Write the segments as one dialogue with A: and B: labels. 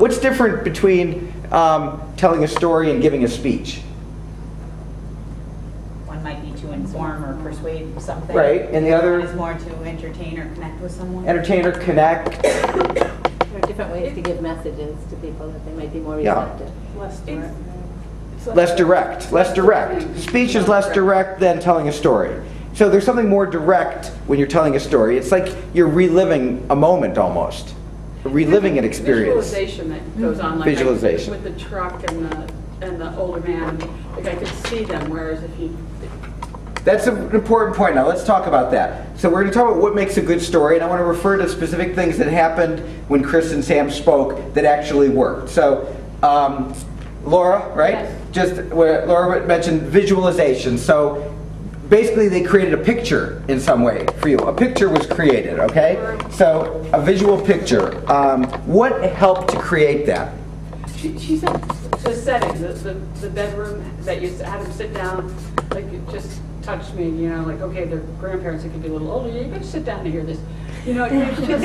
A: What's different between telling a story and giving a speech?
B: One might be to inform or persuade something.
A: Right, and the other
B: one is more to entertain or connect with someone.
A: Entertain or connect.
C: There are different ways to give messages to people that they might be more receptive.
D: Less direct.
A: Less direct. Less direct. Speech is less direct than telling a story. So there's something more direct when you're telling a story. It's like you're reliving a moment almost. Reliving an experience.
D: Visualization that goes on, like
A: Visualization.
D: with the truck and the older man. Like I could see them, whereas if you...
A: That's an important point. Now let's talk about that. So we're going to talk about what makes a good story, and I want to refer to specific things that happened when Chris and Sam spoke that actually worked. So Laura, right?
D: Yes.
A: Just where Laura mentioned visualization. So basically they created a picture in some way for you. A picture was created, okay? So a visual picture. What helped to create that?
D: She said the setting, the bedroom that you had them sit down, like it just touched me, you know, like, okay, they're grandparents that could be a little older, you can sit down to hear this. You know, it's just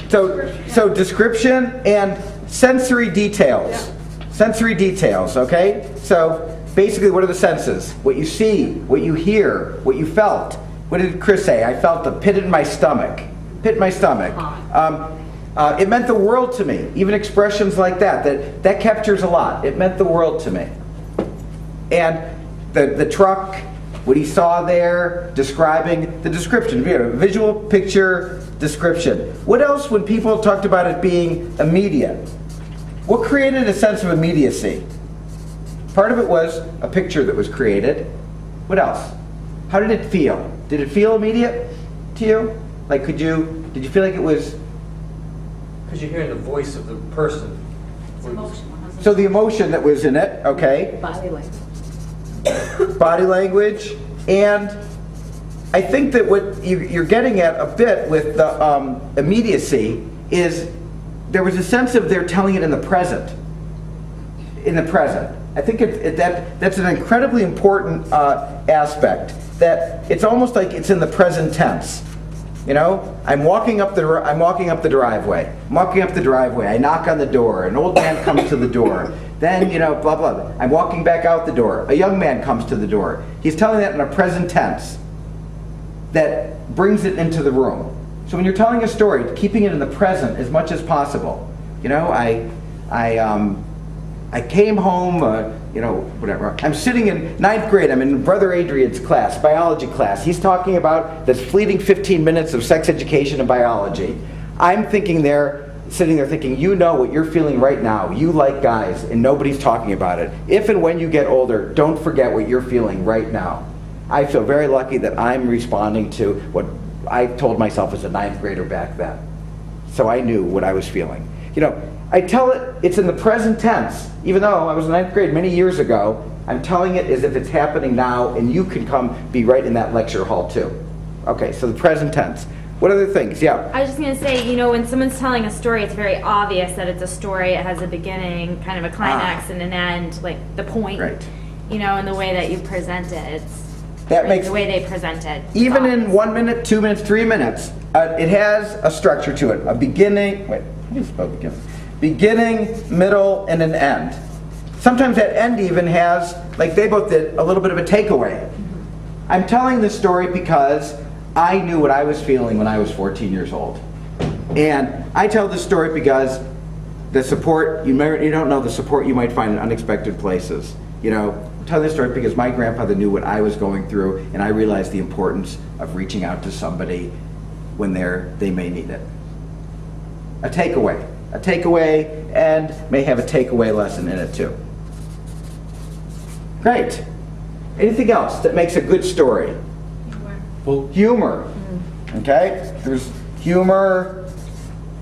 C: Description.
A: So description and sensory details.
D: Yeah.
A: Sensory details, okay? So basically, what are the senses? What you see, what you hear, what you felt. What did Chris say? I felt a pit in my stomach. Pit in my stomach. It meant the world to me. Even expressions like that captures a lot. It meant the world to me. And the truck, what he saw there, describing the description. Visual picture description. What else when people talked about it being immediate? What created a sense of immediacy? Part of it was a picture that was created. What else? How did it feel? Did it feel immediate to you? Like did you feel like it was?
E: Because you're hearing the voice of the person.
B: It's emotional.
A: So the emotion that was in it, okay.
C: Body language.
A: Body language. And I think that what you're getting at a bit with the immediacy is there was a sense of they're telling it in the present. In the present. I think that's an incredibly important aspect. That it's almost like it's in the present tense. You know, I'm walking up the driveway. I'm walking up the driveway. I knock on the door. An old man comes to the door. Then, you know, blah blah. I'm walking back out the door. A young man comes to the door. He's telling that in a present tense. That brings it into the room. So when you're telling a story, keeping it in the present as much as possible. You know, I came home, you know, whatever. I'm sitting in 9th grade. I'm in Brother Adrian's class, biology class. He's talking about this fleeting 15 minutes of sex education and biology. I'm sitting there thinking, you know what you're feeling right now. You like guys, and nobody's talking about it. If and when you get older, don't forget what you're feeling right now. I feel very lucky that I'm responding to what I told myself as a 9th grader back then. So I knew what I was feeling. You know, I tell it, it's in the present tense. Even though I was in 9th grade many years ago, I'm telling it as if it's happening now, and you can come be right in that lecture hall too. Okay, so the present tense. What other things? Yeah.
F: I was just going to say, you know, when someone's telling a story, it's very obvious that it's a story. It has a beginning, kind of a climax, and an end, like the point.
A: Right.
F: You know, and the way that you present it.
A: That makes
F: the way they present it.
A: Even in 1 minute, 2 minutes, 3 minutes, it has a structure to it. A beginning. Wait, how do you spell beginning? Beginning, middle, and an end. Sometimes that end even has, like they both did, a little bit of a takeaway. I'm telling this story because I knew what I was feeling when I was 14 years old. And I tell this story because the support, you don't know the support you might find in unexpected places. You know, I'm telling this story because my grandfather knew what I was going through, and I realized the importance of reaching out to somebody when they may need it. A takeaway. A takeaway, and may have a takeaway lesson in it too. Great. Anything else that makes a good story? Humor. Okay? There's humor.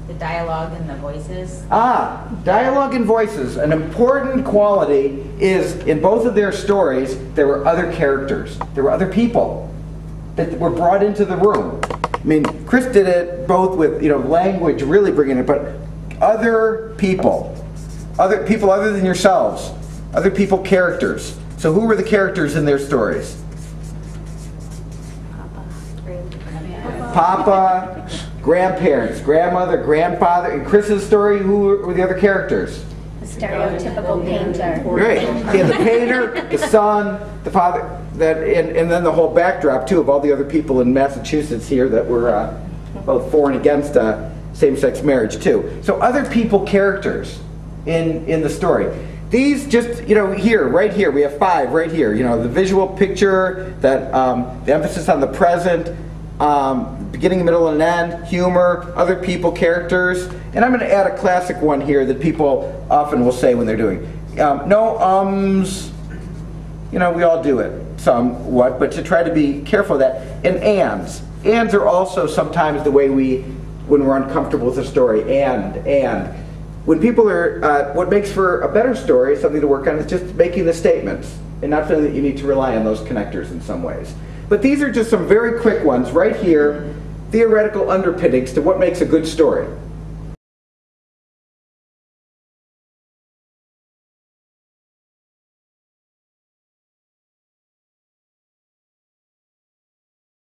B: The dialogue and the voices.
A: Dialogue and voices. An important quality is in both of their stories, there were other characters. There were other people that were brought into the room. I mean, Chris did it both with, you know, language, really bringing it, but other people other than yourselves, other people, characters. So who were the characters in their stories? Papa, grandparents, grandmother, grandfather. In Chris's story, who were the other characters?
G: A stereotypical painter.
A: Right. Yeah, the painter, the son, the father, and then the whole backdrop too of all the other people in Massachusetts here that were both for and against same-sex marriage too. So other people characters in the story. These just, here, right here, we have 5 right here. The visual picture, that the emphasis on the present, beginning, middle, and end, humor, other people, characters. And I'm going to add a classic one here that people often will say when they're doing. No ums, we all do it somewhat, but to try to be careful of that. And ands. Ands are also sometimes the way when we're uncomfortable with a story, and. When people are, what makes for a better story, something to work on, is just making the statements and not feeling that you need to rely on those connectors in some ways. But these are just some very quick ones right here, theoretical underpinnings to what makes a good story.